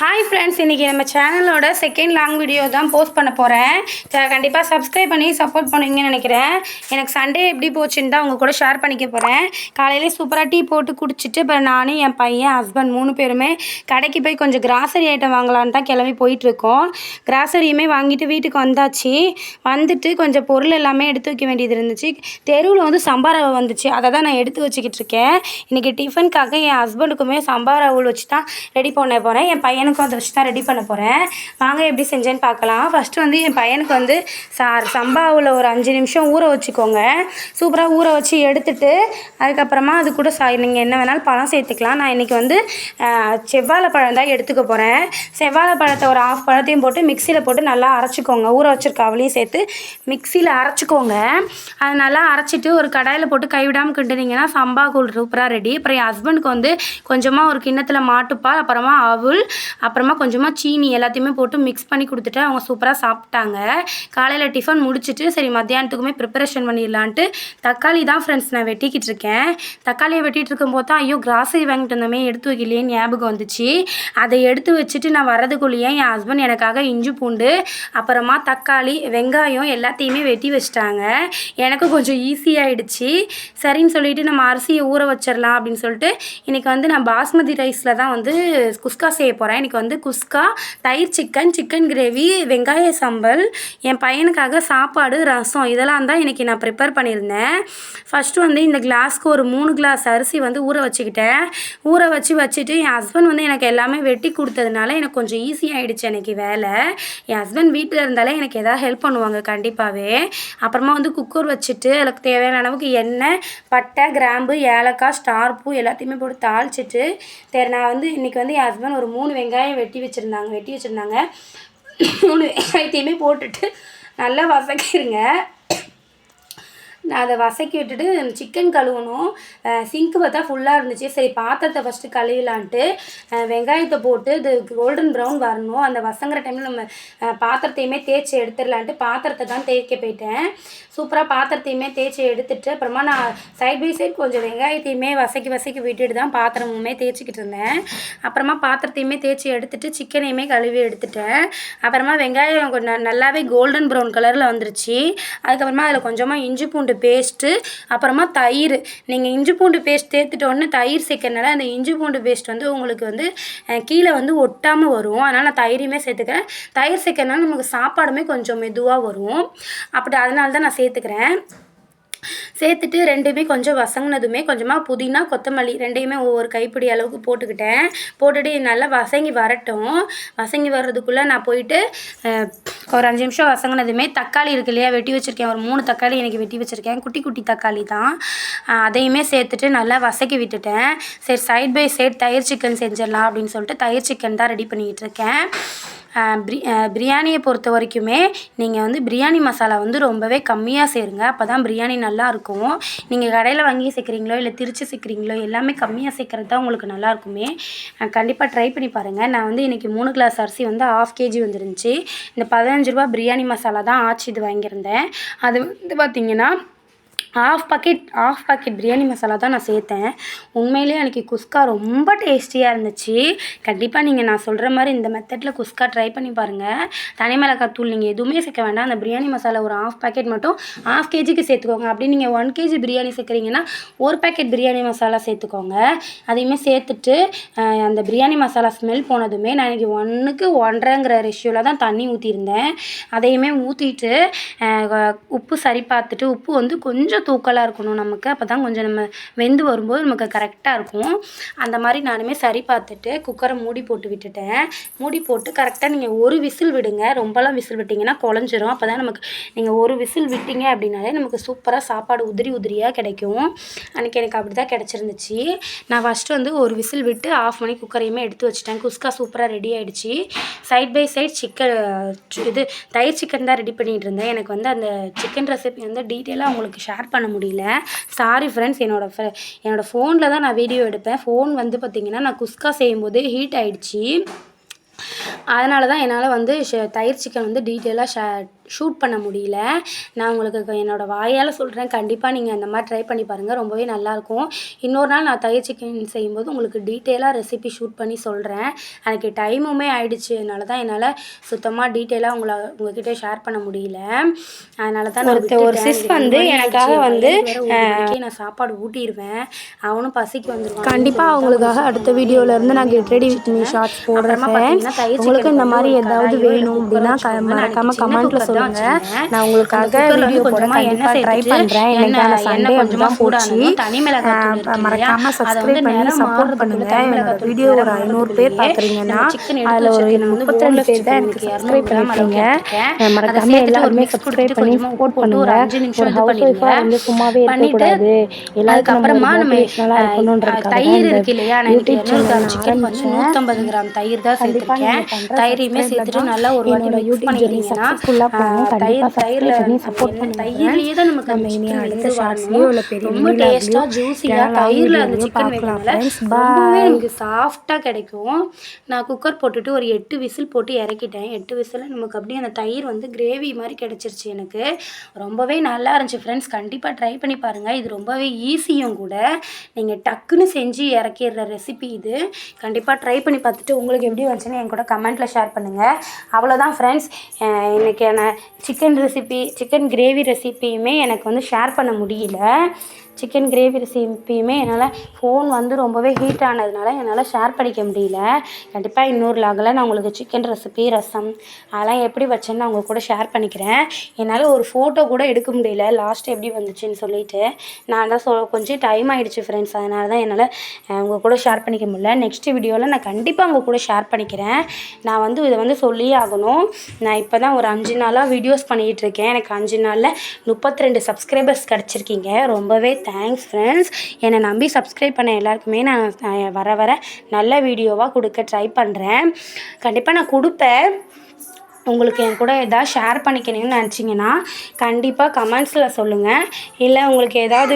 Hi friends, இன்றைக்கி நம்ம சேனலோட செகண்ட் லாங் வீடியோ தான் போஸ்ட் பண்ண போகிறேன். கண்டிப்பாக சப்ஸ்கிரைப் பண்ணி சப்போர்ட் பண்ணுவீங்கன்னு நினைக்கிறேன். எனக்கு சண்டே எப்படி போச்சுன்னு தான் உங்கள் கூட ஷேர் பண்ணிக்க போகிறேன். காலையிலே சூப்பராக டீ போட்டு குடிச்சிட்டு அப்புறம் நானும் என் பையன் ஹஸ்பண்ட் 3 பேருமே கடைக்கு போய் கொஞ்சம் கிராசரி ஐட்டம் வாங்கலான்னு தான் கிளம்பி போயிட்டுருக்கோம். கிராசரியுமே வாங்கிட்டு வீட்டுக்கு வந்தாச்சு. வந்துட்டு கொஞ்சம் பொருள் எல்லாமே எடுத்து வைக்க வேண்டியது இருந்துச்சு. தெருவில் வந்து சம்பா ரவை வந்துச்சு, அதை தான் நான் எடுத்து வச்சுக்கிட்டு இருக்கேன். இன்றைக்கி டிஃபனுக்காக என் ஹஸ்பண்டுக்குமே சம்பா ரவை வச்சு தான் ரெடி பண்ண போகிறேன். என் பையனுக்கும் அதை வச்சு தான் ரெடி பண்ண போகிறேன். வாங்க எப்படி செஞ்சேன்னு பார்க்கலாம். ஃபஸ்ட்டு வந்து என் பையனுக்கு வந்து சம்பாவில் ஒரு 5 நிமிஷம் ஊற வச்சுக்கோங்க. சூப்பராக ஊற வச்சு எடுத்துட்டு அதுக்கப்புறமா அது கூட நீங்கள் என்ன வேணாலும் பழம் சேர்த்துக்கலாம். நான் இன்றைக்கி வந்து செவ்வாழை பழம் தான் எடுத்துக்க போகிறேன். செவ்வாழை பழத்தை ஒரு 1/2 பழத்தையும் போட்டு மிக்சியில் போட்டு நல்லா அரைச்சிக்கோங்க. ஊற வச்சுருக்க அவளையும் சேர்த்து மிக்சியில் அரைச்சிக்கோங்க. அது நல்லா அரைச்சிட்டு ஒரு கடாயில் போட்டு கைவிடாமல் கிண்டுனீங்கன்னா சம்பா கூழ் சூப்பராக ரெடி. அப்புறம் என் ஹஸ்பண்டுக்கு வந்து கொஞ்சமாக ஒரு கிண்ணத்தில் மாட்டுப்பால், அப்புறமா அவுள், அப்புறமா கொஞ்சமாக சீனி எல்லாத்தையுமே போட்டு மிக்ஸ் பண்ணி கொடுத்துட்டு அவங்க சூப்பராக சாப்பிட்டாங்க. காலையில் டிஃபன் முடிச்சுட்டு சரி மத்தியானத்துக்குமே ப்ரிப்பரேஷன் பண்ணிடலான்ட்டு தக்காளி தான் ஃப்ரெண்ட்ஸ் நான் வெட்டிக்கிட்டு இருக்கேன். தக்காளியை வெட்டிகிட்டு இருக்கும்போது தான் ஐயோ கிராசரி வாங்கிட்டு வந்தோமே எடுத்து வைக்கலையே ஞாபகம் வந்துச்சு. அதை எடுத்து வச்சுட்டு நான் வரதுக்குள்ளேயே என் ஹஸ்பண்ட் எனக்காக இஞ்சி பூண்டு அப்புறமா தக்காளி வெங்காயம் எல்லாத்தையுமே வெட்டி வச்சிட்டாங்க. எனக்கு கொஞ்சம் ஈஸியாகிடுச்சு. சரின்னு சொல்லிவிட்டு நம்ம அரிசியை ஊற வச்சிடலாம் அப்படின்னு சொல்லிட்டு இன்றைக்கி வந்து நான் பாஸ்மதி ரைஸில் தான் வந்து குஸ்கா செய்ய போகிறேன். இன்றைக்கி வந்து குஸ்கா, தயிர் சிக்கன் கிரேவி, வெங்காய சம்பல், என் பையனுக்காக சாப்பாடு, ரசம் இதெல்லாம் தான் இன்றைக்கி நான் ப்ரிப்பேர் பண்ணியிருந்தேன். ஃபஸ்ட்டு வந்து இந்த கிளாஸ்க்கு ஒரு 3 கிளாஸ் அரிசி வந்து ஊற வச்சுக்கிட்டேன். ஊற வச்சுட்டு என் ஹஸ்பண்ட் வந்து எனக்கு எல்லாமே வெட்டி கொடுத்ததுனால எனக்கு கொஞ்சம் ஈஸியாகிடுச்சு எனக்கு வேலை. என் ஹஸ்பண்ட் வீட்டில் இருந்தாலே எனக்கு எதாவது ஹெல்ப் பண்ணுவாங்க கண்டிப்பாகவே. அப்புறமா வந்து குக்கர் வச்சுட்டு அதுக்கு தேவையான அளவுக்கு எண்ணெய், பட்டை, கிராம்பு, ஏலக்காய், ஸ்டார் பூ எல்லாத்தையுமே போட்டு தாளிச்சிட்டு நான் வந்து இன்றைக்கி வந்து என் ஹஸ்பண்ட் ஒரு 3 வெங்காயம் வெட்டி வச்சுருந்தாங்க. 3 வெங்காயத்தையுமே போட்டுட்டு நல்லா வதக்கிடுங்க. நான் அதை வதக்கி விட்டுட்டு சிக்கன் கழுவணும். சிங்க்கு பார்த்தா ஃபுல்லாக இருந்துச்சு. சரி பாத்திரத்தை ஃபஸ்ட்டு கழுவிலான்ட்டு வெங்காயத்தை போட்டு இது கோல்டன் ப்ரௌன் வரணும். அந்த வசங்கிற டைமில் நம்ம பாத்திரத்தையுமே தேய்ச்சி எடுத்துடலான்ட்டு பாத்திரத்தை தான் தேய்க்க போயிட்டேன். சூப்பராக பாத்திரத்தையுமே தேய்ச்சி எடுத்துட்டு அப்புறமா நான் சைட் பை சைட் கொஞ்சம் வெங்காயத்தையுமே வதக்கி விட்டுட்டு தான் பாத்திரமுமே தேய்ச்சிக்கிட்டு இருந்தேன். அப்புறமா பாத்திரத்தையுமே தேய்ச்சி எடுத்துட்டு சிக்கனையுமே கழுவி எடுத்துட்டேன். அப்புறமா வெங்காயம் கொஞ்சம் நல்லாவே கோல்டன் ப்ரௌன் கலரில் வந்துருச்சு. அதுக்கப்புறமா அதில் கொஞ்சமாக இஞ்சி பூண்டு பேஸ்ட்டு, அப்புறமா தயிர். நீங்கள் இஞ்சி பூண்டு பேஸ்ட் சேர்த்துட்டோன்னே தயிர் சேர்க்கறனால அந்த இஞ்சி பூண்டு பேஸ்ட் வந்து உங்களுக்கு வந்து கீழே வந்து ஒட்டாமல் வரும். அதனால் நான் தயிரையுமே சேர்த்துக்கிறேன். தயிர் சேர்க்கறனால நமக்கு சாப்பாடுமே கொஞ்சம் மெதுவாக வரும். அதனால தான் நான் சேர்த்துக்கிறேன். சேர்த்துட்டு ரெண்டுமே கொஞ்சம் வசங்கினதுமே கொஞ்சமாக புதினா, கொத்தமல்லி ரெண்டையுமே ஒவ்வொரு கைப்பிடி அளவுக்கு போட்டுட்டு நல்லா வசங்கி வரட்டும். வசங்கி வர்றதுக்குள்ளே நான் போயிட்டு ஒரு 5 நிமிஷம் வசங்கினதுமே தக்காளி இருக்கு இல்லையா, வெட்டி வச்சுருக்கேன். ஒரு 3 தக்காளி எனக்கு வெட்டி வச்சுருக்கேன். குட்டி தக்காளி தான். அதையுமே சேர்த்துட்டு நல்லா வசக்கி விட்டுட்டேன். சரி சைட் பை சைட் தயிர் சிக்கன் செஞ்சிடலாம் அப்படின்னு சொல்லிட்டு தயிர் சிக்கன் தான் ரெடி பண்ணிக்கிட்டு இருக்கேன். பிரியாணியை பொறுத்த வரைக்குமே நீங்கள் வந்து பிரியாணி மசாலா வந்து ரொம்பவே கம்மியாக சேருங்க. அப்போ தான் பிரியாணி நல்லாயிருக்கும். நீங்கள் கடையில் வாங்கி சேர்க்குறீங்களோ இல்லை திரிச்சு சேர்க்குறீங்களோ எல்லாமே கம்மியாக சேர்க்குறது தான் உங்களுக்கு நல்லாயிருக்குமே. கண்டிப்பாக ட்ரை பண்ணி பாருங்கள். நான் வந்து இன்றைக்கி 3 கிளாஸ் அரிசி வந்து 1/2 kg வந்துருந்துச்சு. இந்த 15 ரூபா பிரியாணி மசாலா தான் ஆச்சு இது வாங்கியிருந்தேன். அது வந்து பார்த்திங்கன்னா 1/2 பாக்கெட் பிரியாணி மசாலா தான் நான் சேர்த்தேன். உண்மையிலே எனக்கு குஸ்கா ரொம்ப டேஸ்டியாக இருந்துச்சு. கண்டிப்பாக நீங்கள் நான் சொல்கிற மாதிரி இந்த மெத்தடில் குஸ்கா ட்ரை பண்ணி பாருங்கள். தனி மிளகாய் தூள் நீங்கள் எதுவுமே சேர்க்க வேண்டாம். அந்த பிரியாணி மசாலா ஒரு 1/2 பாக்கெட் மட்டும் 1/2 kgக்கு சேர்த்துக்கோங்க. அப்படி நீங்கள் 1 kg பிரியாணி சேர்க்குறீங்கன்னா 1 பாக்கெட் பிரியாணி மசாலா சேர்த்துக்கோங்க. அதையுமே சேர்த்துட்டு அந்த பிரியாணி மசாலா ஸ்மெல் போனதுமே நான் இன்றைக்கி 1க்கு 1.5ங்கிற ரேஷியோவில் தான் தண்ணி ஊற்றிருந்தேன். அதையுமே ஊற்றிட்டு உப்பு சரி பார்த்துட்டு, உப்பு வந்து கொஞ்சம் தூக்கலாக இருக்கணும் நமக்கு. அப்போ தான் கொஞ்சம் நம்ம வெந்து வரும்போது நமக்கு கரெக்டாக இருக்கும். அந்த மாதிரி நானுமே சரி பார்த்துட்டு குக்கரை மூடி போட்டு விட்டுட்டேன். மூடி போட்டு கரெக்டாக நீங்கள் ஒரு விசில் விடுங்க. ரொம்பலாம் விசில் விட்டிங்கன்னா குழஞ்சிரும். அப்போ தான் நமக்கு நீங்கள் ஒரு விசில் விட்டீங்க அப்படின்னாலே நமக்கு சூப்பராக சாப்பாடு உதிரியாக கிடைக்கும். அன்றைக்கி எனக்கு அப்படி தான் கிடச்சிருந்துச்சு. நான் ஃபஸ்ட்டு வந்து ஒரு விசில் விட்டு ஆஃப் பண்ணி குக்கரையுமே எடுத்து வச்சுட்டேன். குஸ்கா சூப்பராக ரெடி ஆகிடுச்சு. சைட் பை சைட் தயிர் சிக்கன் தான் ரெடி பண்ணிகிட்டு இருந்தேன். எனக்கு வந்து அந்த சிக்கன் ரெசிபி வந்து டீட்டெயிலாக உங்களுக்கு ஷேர் பண்ண முடியல. Sorry friends. என்னோடய ஃபோனில் தான் நான் வீடியோ எடுப்பேன். ஃபோன் வந்து பார்த்திங்கன்னா நான் குஸ்கா செய்யும்போது ஹீட் ஆகிடுச்சு. அதனால தான் என்னால் வந்து தயிர் சிக்கன் வந்து டீட்டெயிலாக ஷூட் பண்ண முடியல. நான் உங்களுக்கு என்னோடய வாயால் சொல்கிறேன், கண்டிப்பாக நீங்கள் அந்த மாதிரி ட்ரை பண்ணி பாருங்கள், ரொம்பவே நல்லாயிருக்கும். இன்னொரு நாள் நான் தயிர் சிக்கன் செய்யும்போது உங்களுக்கு டீட்டெயிலாக ரெசிபி ஷூட் பண்ணி சொல்கிறேன். எனக்கு டைமுமே ஆயிடுச்சு, அதனால தான் என்னால் சுத்தமாக டீட்டெயிலாக உங்ககிட்ட ஷேர் பண்ண முடியல. அதனால தான் ஒரு சிஸ் வந்து எனக்காக வந்து நான் சாப்பாடு ஊட்டிடுவேன், அவனும் பசிக்கு வந்துடுவான். கண்டிப்பாக அவங்களுக்காக அடுத்த வீடியோவிலேருந்து நான் get ready with me shorts போடுறேன். உங்களுக்கு இந்த மாதிரி ஏதாவது வேணும் அப்படின்னா மறக்காமல் கமெண்ட்டில் சொல்லுங்கள். நான் உங்களுக்காக வீடியோ போட கண்டிப்பாக ட்ரை பண்ணுறேன். எனக்கான சண்டே அப்படி தான் போச்சு. மறக்காமல் சப்ஸ்கிரைப் பண்ணி சப்போர்ட் பண்ணுங்கள். என்னோட வீடியோ ஒரு 500 பேர் பார்க்குறீங்கன்னா அதில் ஒரு 32 பேர் தான் எனக்கு சப்ஸ்கிரைப் பண்ணிருக்கீங்க. மறக்காமல் எல்லாருமே சப்ஸ்கிரைப் பண்ணி சப்போர்ட் பண்ணுங்கள். ஒரு ஹவுஸ் ஒய்ஃபாக வந்து சும்மாவே இருக்கக்கூடாது, எல்லாருக்கும் அப்புறமா நம்ம தயிர் இருக்கு இல்லையா, யூடியூப் சேனல் சிக்கன் வந்து 150 கிராம் தயிர் தான் சேர்த்துருக்கேன். தயிரையுமே சேர்த்துட்டு நல்லா ஒரு வாட்டி மிக்ஸ் பண்ணிக்கிட்டீங்கன்னா தயிர்லேயே தான் நமக்கு ரொம்ப டேஸ்ட்டாக ஜூஸியாக தயிரில் அந்த சிக்கன் வைக்கிறதுனால ரொம்பவே நமக்கு சாஃப்டாக கிடைக்கும். நான் குக்கர் போட்டுட்டு ஒரு 8 விசில் போட்டு இறக்கிட்டேன். 8 விசில் நமக்கு அப்படியே அந்த தயிர் வந்து கிரேவி மாதிரி கிடச்சிருச்சு. எனக்கு ரொம்பவே நல்லா இருந்துச்சு ஃப்ரெண்ட்ஸ். கண்டிப்பாக ட்ரை பண்ணி பாருங்கள். இது ரொம்பவே ஈஸியும் கூட, நீங்கள் டக்குன்னு செஞ்சு இறக்கிடுற ரெசிபி இது. கண்டிப்பாக ட்ரை பண்ணி பார்த்துட்டு உங்களுக்கு எப்படி வந்துச்சுன்னு என் கூட கமெண்ட்டில் ஷேர் பண்ணுங்கள். அவ்வளோதான் ஃப்ரெண்ட்ஸ், இன்றைக்கி நான் சிக்கன் கிரேவி ரெசிப்பியுமே எனக்கு வந்து ஷேர் பண்ண முடியல. சிக்கன் கிரேவி ரெசிப்பியுமே என்னால் ஃபோன் வந்து ரொம்பவே ஹீட் ஆனதுனால என்னால் ஷேர் பண்ணிக்க முடியல. கண்டிப்பாக இன்னொரு லாகில் நான் உங்களுக்கு சிக்கன் ரெசிபி, ரசம் அதெல்லாம் எப்படி வச்சேன்னு நான் உங்கள் கூட ஷேர் பண்ணிக்கிறேன். என்னால் ஒரு ஃபோட்டோ கூட எடுக்க முடியல லாஸ்ட்டு எப்படி வந்துச்சுன்னு சொல்லிவிட்டு. நான் தான் கொஞ்சம் டைம் ஆகிடுச்சு ஃப்ரெண்ட்ஸ், அதனால தான் என்னால் உங்கள் கூட ஷேர் பண்ணிக்க முடியல. நெக்ஸ்ட் வீடியோவில் நான் கண்டிப்பாக உங்கள் கூட ஷேர் பண்ணிக்கிறேன். நான் வந்து இதை வந்து சொல்லியே ஆகணும். நான் இப்போ தான் ஒரு 5 நாளாக வீடியோஸ் பண்ணிகிட்ருக்கேன். எனக்கு 5 நாளில் 32 சப்ஸ்கிரைபர்ஸ் கிடச்சிருக்கீங்க. ரொம்பவே தேங்க்ஸ் ஃப்ரெண்ட்ஸ். என்னை நம்பி சப்ஸ்கிரைப் பண்ண எல்லாருக்குமே நான் வர நல்ல வீடியோவாக கொடுக்க ட்ரை பண்ணுறேன். கண்டிப்பாக நான் கொடுப்பேன். உங்களுக்கு என் கூட எதாவது ஷேர் பண்ணிக்கணும்னு நினச்சிங்கன்னா கண்டிப்பாக கமெண்ட்ஸில் சொல்லுங்கள். இல்லை உங்களுக்கு ஏதாவது